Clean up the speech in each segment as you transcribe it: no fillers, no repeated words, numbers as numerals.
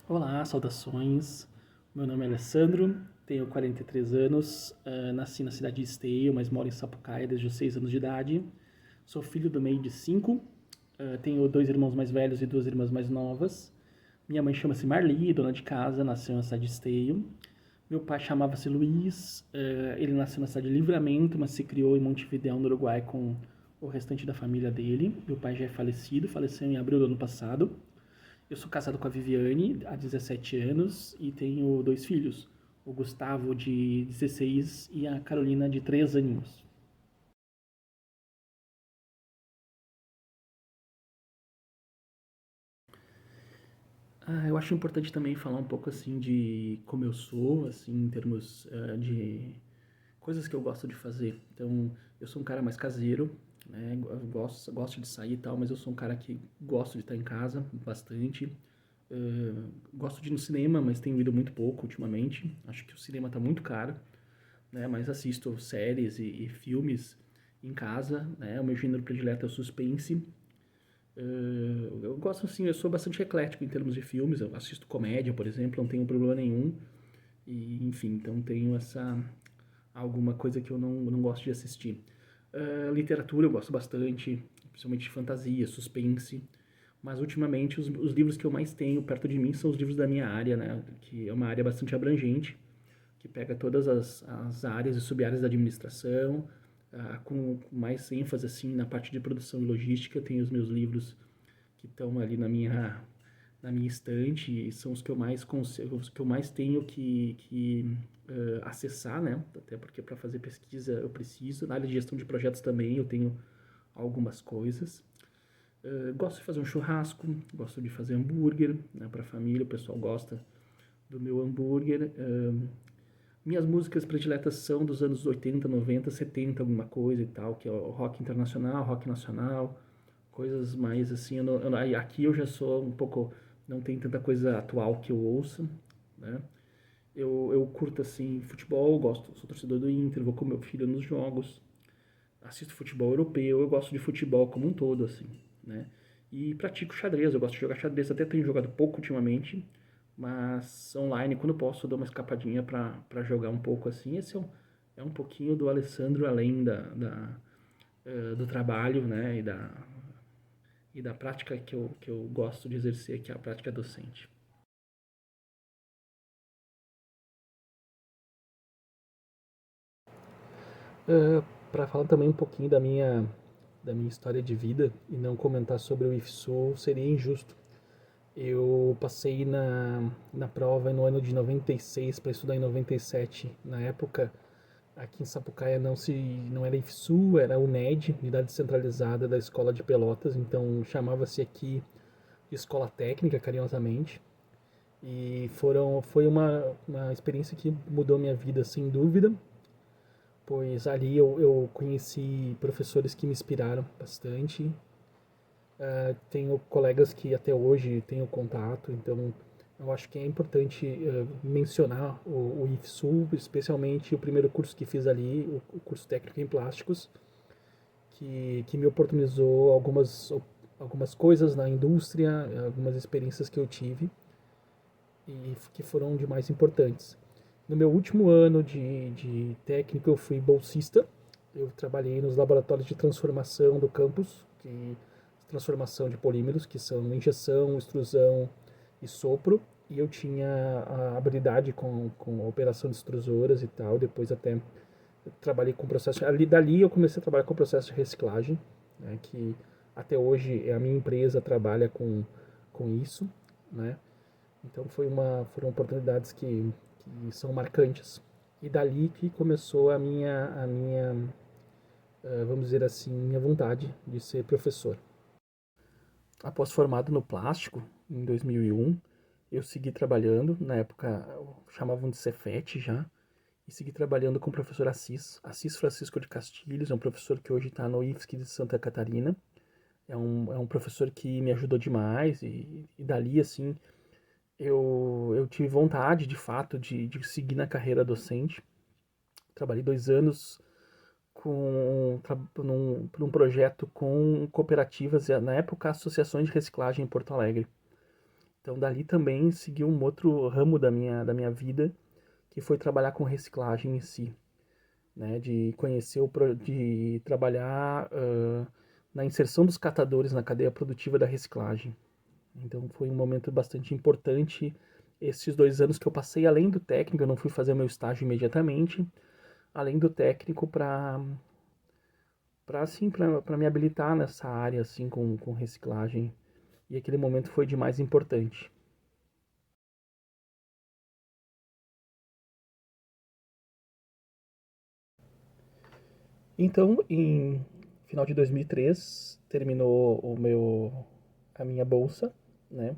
Olá, saudações. Meu nome é Alessandro, tenho 43 anos, nasci na cidade de Esteio, mas moro em Sapucaia desde os 6 anos de idade. Sou filho do meio de 5, tenho 2 irmãos mais velhos e 2 irmãs mais novas. Minha mãe chama-se Marli, dona de casa, nasceu na cidade de Esteio. Meu pai chamava-se Luiz, ele nasceu na cidade de Livramento, mas se criou em Montevidéu, no Uruguai, com o restante da família dele. Meu pai já é falecido, faleceu em abril do ano passado. Eu sou casado com a Viviane há 17 anos e tenho 2 filhos, o Gustavo de 16 e a Carolina de 3 aninhos. Eu acho importante também falar um pouco assim de como eu sou, assim, em termos de coisas que eu gosto de fazer. Então, eu sou um cara mais caseiro, né? Eu gosto de sair e tal, mas eu sou um cara que gosto de estar em casa bastante. Gosto de ir no cinema, mas tenho ido muito pouco ultimamente. Acho que o cinema está muito caro, né? Mas assisto séries e filmes em casa, né? O meu gênero predileto é o suspense. Eu gosto assim, eu sou bastante eclético em termos de filmes. Eu assisto comédia, por exemplo, não tenho problema nenhum. E, enfim, então tenho essa alguma coisa que eu não gosto de assistir. Literatura eu gosto bastante, principalmente de fantasia, suspense. Mas ultimamente os livros que eu mais tenho perto de mim são os livros da minha área, né? Que é uma área bastante abrangente, que pega todas as áreas e sub-áreas da administração, com mais ênfase assim na parte de produção e logística. Tem os meus livros que estão ali na minha estante e são os que eu mais tenho que acessar, né? Até porque para fazer pesquisa eu preciso. Na área de gestão de projetos também eu tenho algumas coisas. Gosto de fazer um churrasco, gosto de fazer hambúrguer, né, para a família, o pessoal gosta do meu hambúrguer. Minhas músicas prediletas são dos anos 80, 90, 70, alguma coisa e tal, que é o rock internacional, rock nacional, coisas mais assim. Aqui eu já sou um pouco. Não tem tanta coisa atual que eu ouço, né? Eu curto assim futebol, gosto, sou torcedor do Inter, vou com meu filho nos jogos, assisto futebol europeu, eu gosto de futebol como um todo, assim, né? E pratico xadrez, eu gosto de jogar xadrez, até tenho jogado pouco ultimamente, mas online, quando posso, eu dou uma escapadinha pra jogar um pouco, assim. Esse é um pouquinho do Alessandro, além do trabalho, né, e da prática que eu gosto de exercer, que é a prática docente. Para falar também um pouquinho da minha história de vida e não comentar sobre o IFSU seria injusto. Eu passei na prova no ano de 96 para estudar em 97. Na época, aqui em Sapucaia não era IFSU, era UNED, Unidade Centralizada da Escola de Pelotas, então chamava-se aqui de Escola Técnica, carinhosamente. E foi uma experiência que mudou minha vida, sem dúvida, pois ali eu conheci professores que me inspiraram bastante. Tenho colegas que até hoje tenho contato, então eu acho que é importante mencionar o IFSU, especialmente o primeiro curso que fiz ali, o curso técnico em plásticos, que me oportunizou algumas coisas na indústria, algumas experiências que eu tive e que foram de mais importantes. No meu último ano de técnico, eu fui bolsista. Eu trabalhei nos laboratórios de transformação do campus, transformação de polímeros, que são injeção, extrusão e sopro. E eu tinha a habilidade com a operação de extrusoras e tal. Depois até trabalhei com processo. Dali eu comecei a trabalhar com processo de reciclagem, né, que até hoje a minha empresa trabalha com isso, né? Então foram oportunidades que são marcantes. E dali que começou vamos dizer assim, minha vontade de ser professor. Após formado no plástico, em 2001, eu segui trabalhando, na época chamavam de Cefet já, e segui trabalhando com o professor Assis Francisco de Castilhos, é um professor que hoje está no IFSC de Santa Catarina. É um professor que me ajudou demais e dali, assim, eu tive vontade, de fato, de seguir na carreira docente. Trabalhei 2 anos num projeto com cooperativas, na época associações de reciclagem em Porto Alegre. Então dali também seguiu um outro ramo da minha vida, que foi trabalhar com reciclagem em si, né? De conhecer, de trabalhar na inserção dos catadores na cadeia produtiva da reciclagem. Então foi um momento bastante importante esses 2 anos que eu passei além do técnico, eu não fui fazer o meu estágio imediatamente, além do técnico para me habilitar nessa área assim com reciclagem. E aquele momento foi de mais importante. Então, em final de 2003, terminou a minha bolsa, né?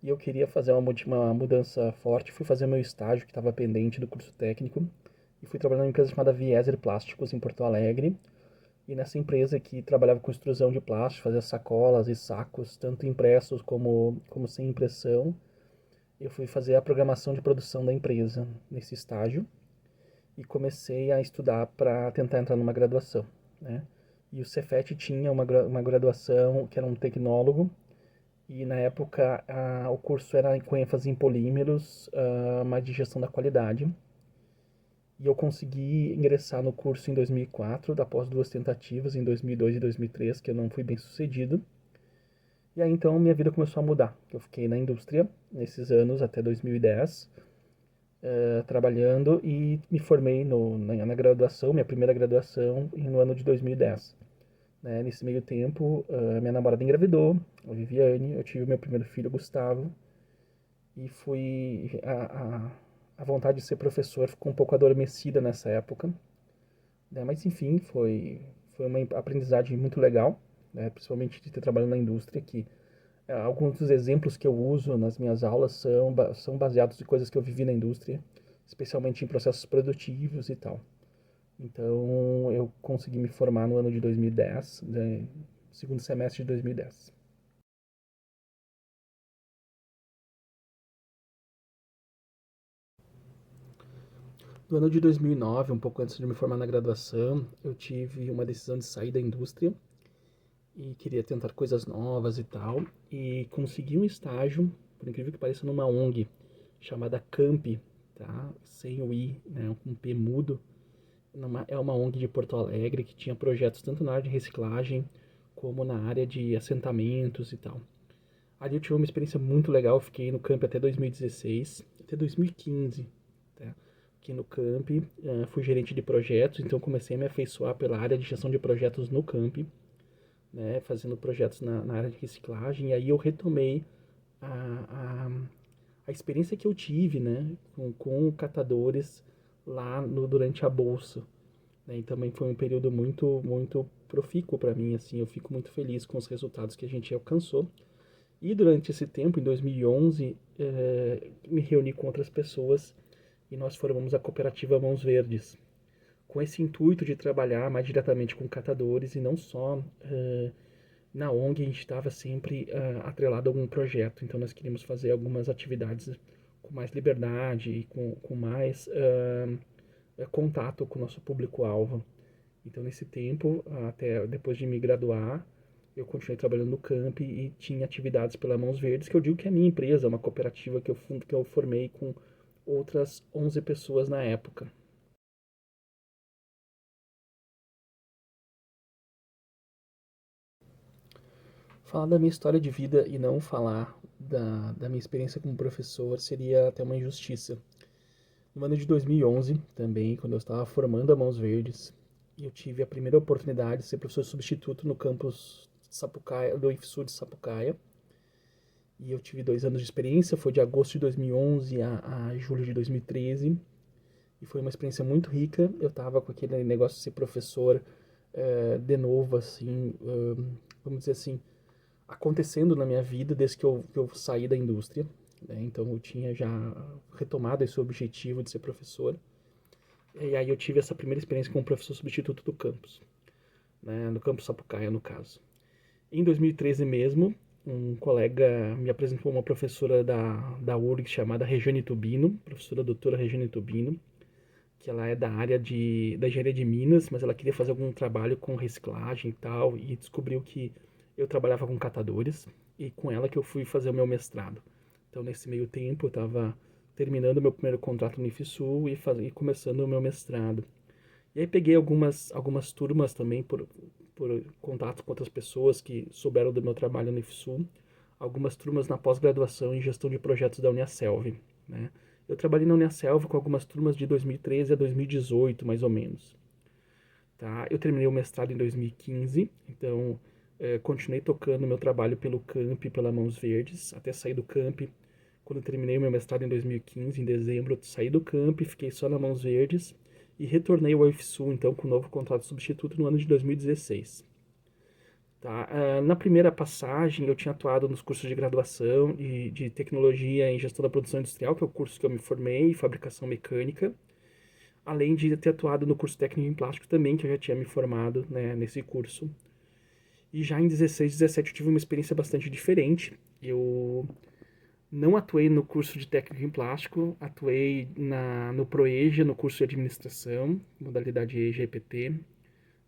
E eu queria fazer uma mudança forte. Fui fazer meu estágio que estava pendente do curso técnico e fui trabalhar numa empresa chamada Vieser Plásticos em Porto Alegre. E nessa empresa que trabalhava com extrusão de plástico, fazia sacolas e sacos, tanto impressos como sem impressão, eu fui fazer a programação de produção da empresa nesse estágio e comecei a estudar para tentar entrar numa graduação, né? E o Cefet tinha uma graduação que era um tecnólogo e na época o curso era com ênfase em polímeros, mais de gestão da qualidade. E eu consegui ingressar no curso em 2004, após 2 tentativas, em 2002 e 2003, que eu não fui bem sucedido. E aí então minha vida começou a mudar. Eu fiquei na indústria nesses anos até 2010, trabalhando e me formei na graduação, minha primeira graduação, no ano de 2010. Né? Nesse meio tempo, minha namorada engravidou, a Viviane, eu tive meu primeiro filho, Gustavo, e a vontade de ser professor ficou um pouco adormecida nessa época, né? Mas enfim, foi uma aprendizagem muito legal, né? Principalmente de ter trabalhado na indústria, que alguns dos exemplos que eu uso nas minhas aulas são baseados em coisas que eu vivi na indústria, especialmente em processos produtivos e tal. Então, eu consegui me formar no ano de 2010, né, segundo semestre de 2010. No ano de 2009, um pouco antes de me formar na graduação, eu tive uma decisão de sair da indústria e queria tentar coisas novas e tal, e consegui um estágio, por incrível que pareça, numa ONG chamada Camp, tá? Sem o I, né? Um P mudo. É uma ONG de Porto Alegre que tinha projetos tanto na área de reciclagem como na área de assentamentos e tal. Ali eu tive uma experiência muito legal, eu fiquei no camp até 2016, até 2015, tá? Aqui no camp, fui gerente de projetos, então comecei a me afeiçoar pela área de gestão de projetos no camp, né, fazendo projetos na área de reciclagem, e aí eu retomei a, a, a experiência que eu tive, né, com catadores lá durante a bolsa, né, e também foi um período muito, muito profícuo para mim, assim, eu fico muito feliz com os resultados que a gente alcançou. E durante esse tempo, em 2011, me reuni com outras pessoas e nós formamos a cooperativa Mãos Verdes, com esse intuito de trabalhar mais diretamente com catadores e não só na ONG a gente estava sempre atrelado a algum projeto, então nós queríamos fazer algumas atividades com mais liberdade e com mais contato com o nosso público-alvo. Então nesse tempo, até depois de me graduar, eu continuei trabalhando no camp e tinha atividades pela Mãos Verdes, que eu digo que é a minha empresa, uma cooperativa que eu formei com outras 11 pessoas na época. Falar da minha história de vida e não falar da minha experiência como professor seria até uma injustiça. No ano de 2011, também, quando eu estava formando a Mãos Verdes, eu tive a primeira oportunidade de ser professor substituto no campus Sapucaia, do IFSU de Sapucaia. E eu tive 2 anos de experiência, foi de agosto de 2011 a julho de 2013. E foi uma experiência muito rica. Eu estava com aquele negócio de ser professor de novo, assim, vamos dizer assim, acontecendo na minha vida desde que eu saí da indústria. Né? Então eu tinha já retomado esse objetivo de ser professor. E aí eu tive essa primeira experiência como professor substituto do campus, né? No campus Sapucaia, no caso. Em 2013 mesmo, um colega me apresentou uma professora da URG chamada Regiane Tubino, professora doutora Regiane Tubino, que ela é da área da engenharia de Minas, mas ela queria fazer algum trabalho com reciclagem e tal, e descobriu que eu trabalhava com catadores, e com ela que eu fui fazer o meu mestrado. Então, nesse meio tempo, eu estava terminando meu primeiro contrato no IFSU e começando o meu mestrado. E aí peguei algumas turmas também por contato com outras pessoas que souberam do meu trabalho no IFSU, algumas turmas na pós-graduação em gestão de projetos da Uniaselv, né? Eu trabalhei na Uniaselv com algumas turmas de 2013 a 2018, mais ou menos. Tá? Eu terminei o mestrado em 2015, então continuei tocando meu trabalho pelo Camp, pela Mãos Verdes, até sair do Camp. Quando eu terminei o meu mestrado em 2015, em dezembro, eu saí do Camp, fiquei só na Mãos Verdes e retornei ao UFSU, então, com um novo contrato substituto no ano de 2016. Tá? Na primeira passagem, eu tinha atuado nos cursos de graduação de tecnologia em gestão da produção industrial, que é o curso que eu me formei, e fabricação mecânica, além de ter atuado no curso técnico em plástico também, que eu já tinha me formado, né, nesse curso. E já em 16, 17 eu tive uma experiência bastante diferente. Eu não atuei no curso de técnico em plástico, atuei no ProEja, no curso de administração, modalidade EJA EPT,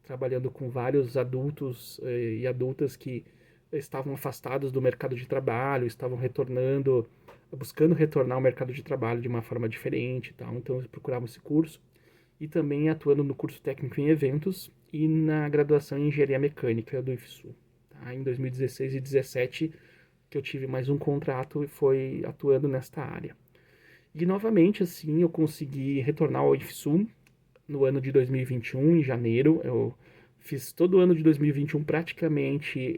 trabalhando com vários adultos e adultas que estavam afastados do mercado de trabalho, estavam retornando, buscando retornar ao mercado de trabalho de uma forma diferente e tal. Então eu procurava esse curso e também atuando no curso técnico em eventos e na graduação em engenharia mecânica do IFSU. Tá? Em 2016 e 2017 que eu tive mais um contrato e foi atuando nesta área. E novamente, assim, eu consegui retornar ao IFSU no ano de 2021, em janeiro. Eu fiz todo o ano de 2021 praticamente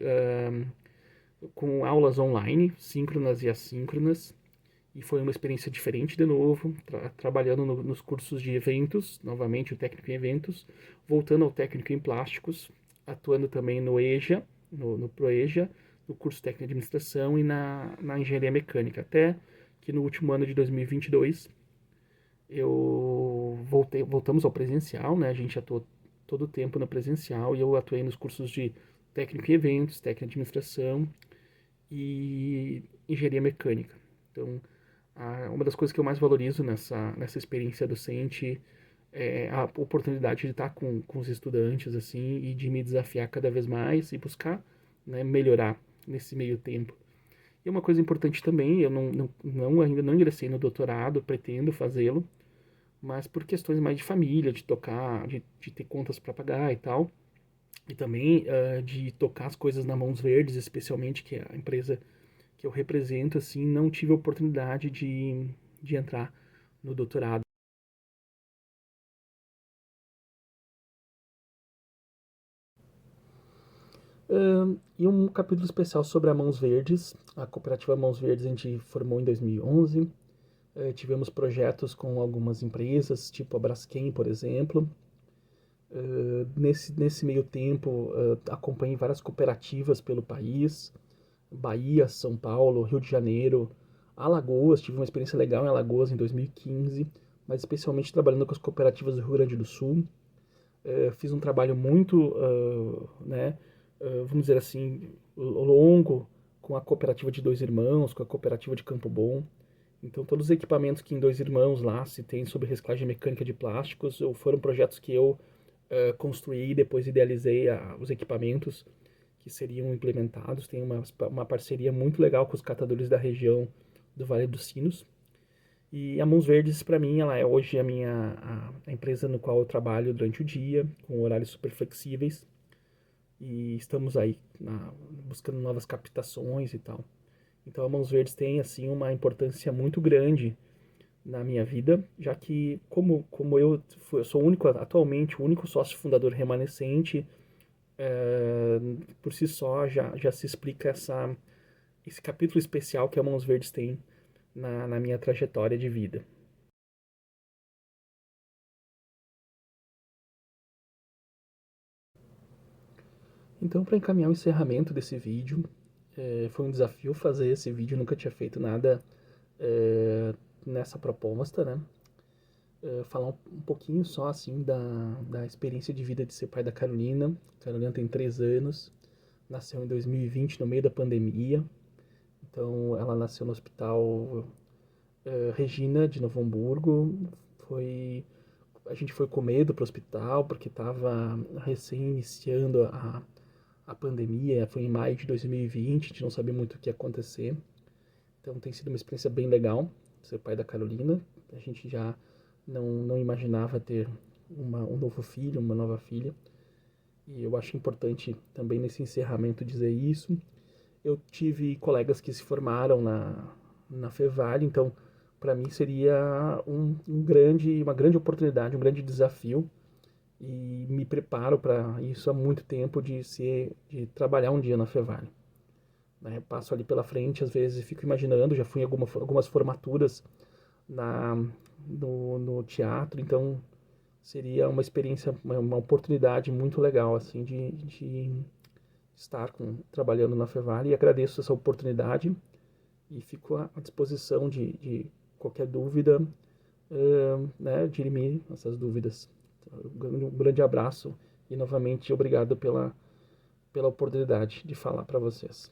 com aulas online, síncronas e assíncronas. E foi uma experiência diferente de novo, trabalhando nos cursos de eventos, novamente o técnico em eventos, voltando ao técnico em plásticos, atuando também no EJA, no ProEJA, no curso técnico de administração e na engenharia mecânica, até que no último ano de 2022 voltamos ao presencial, né? A gente atuou todo o tempo no presencial e eu atuei nos cursos de técnico em eventos, técnico de administração e engenharia mecânica. Então, uma das coisas que eu mais valorizo nessa experiência docente é a oportunidade de estar com os estudantes assim e de me desafiar cada vez mais e buscar, né, melhorar nesse meio tempo. E uma coisa importante também, eu ainda não ingressei no doutorado, pretendo fazê-lo, mas por questões mais de família, de tocar, de ter contas para pagar e tal, e também de tocar as coisas na Mãos Verdes, especialmente, que é a empresa que eu represento, assim, não tive a oportunidade de entrar no doutorado. E um capítulo especial sobre a Mãos Verdes. A cooperativa Mãos Verdes a gente formou em 2011. Tivemos projetos com algumas empresas, tipo a Braskem, por exemplo. Nesse meio tempo, acompanhei várias cooperativas pelo país. Bahia, São Paulo, Rio de Janeiro, Alagoas. Tive uma experiência legal em Alagoas em 2015, mas especialmente trabalhando com as cooperativas do Rio Grande do Sul. Fiz um trabalho muito, né, vamos dizer assim, longo com a cooperativa de Dois Irmãos, com a cooperativa de Campo Bom. Então, todos os equipamentos que em Dois Irmãos lá se tem sobre reciclagem mecânica de plásticos foram projetos que eu construí e depois idealizei os equipamentos que seriam implementados. Tem uma parceria muito legal com os catadores da região do Vale dos Sinos. E a Mãos Verdes, para mim, ela é hoje a empresa no qual eu trabalho durante o dia, com horários super flexíveis. E estamos aí buscando novas captações e tal. Então a Mãos Verdes tem assim uma importância muito grande na minha vida, já que como eu sou atualmente o único sócio fundador remanescente, por si só já se explica esse capítulo especial que a Mãos Verdes tem na minha trajetória de vida. Então, para encaminhar o encerramento desse vídeo, foi um desafio fazer esse vídeo, nunca tinha feito nada nessa proposta, né? Falar um pouquinho só, assim, da experiência de vida de ser pai da Carolina. A Carolina tem 3 anos, nasceu em 2020, no meio da pandemia. Então, ela nasceu no hospital Regina, de Novo Hamburgo. A gente foi com medo para o hospital, porque estava recém iniciando a pandemia, foi em maio de 2020, a gente não sabia muito o que ia acontecer. Então tem sido uma experiência bem legal ser pai da Carolina. A gente já não imaginava ter um novo filho, uma nova filha. E eu acho importante também nesse encerramento dizer isso. Eu tive colegas que se formaram na Fevale, então para mim seria uma grande oportunidade, um grande desafio e me preparo para isso há muito tempo de trabalhar um dia na Fevale. Né? Passo ali pela frente, às vezes fico imaginando, já fui em algumas formaturas na, no teatro, então seria uma experiência, uma oportunidade muito legal assim de estar trabalhando na Fevale e agradeço essa oportunidade e fico à disposição de qualquer dúvida, né, dirimir essas dúvidas. Um grande abraço e novamente obrigado pela oportunidade de falar para vocês.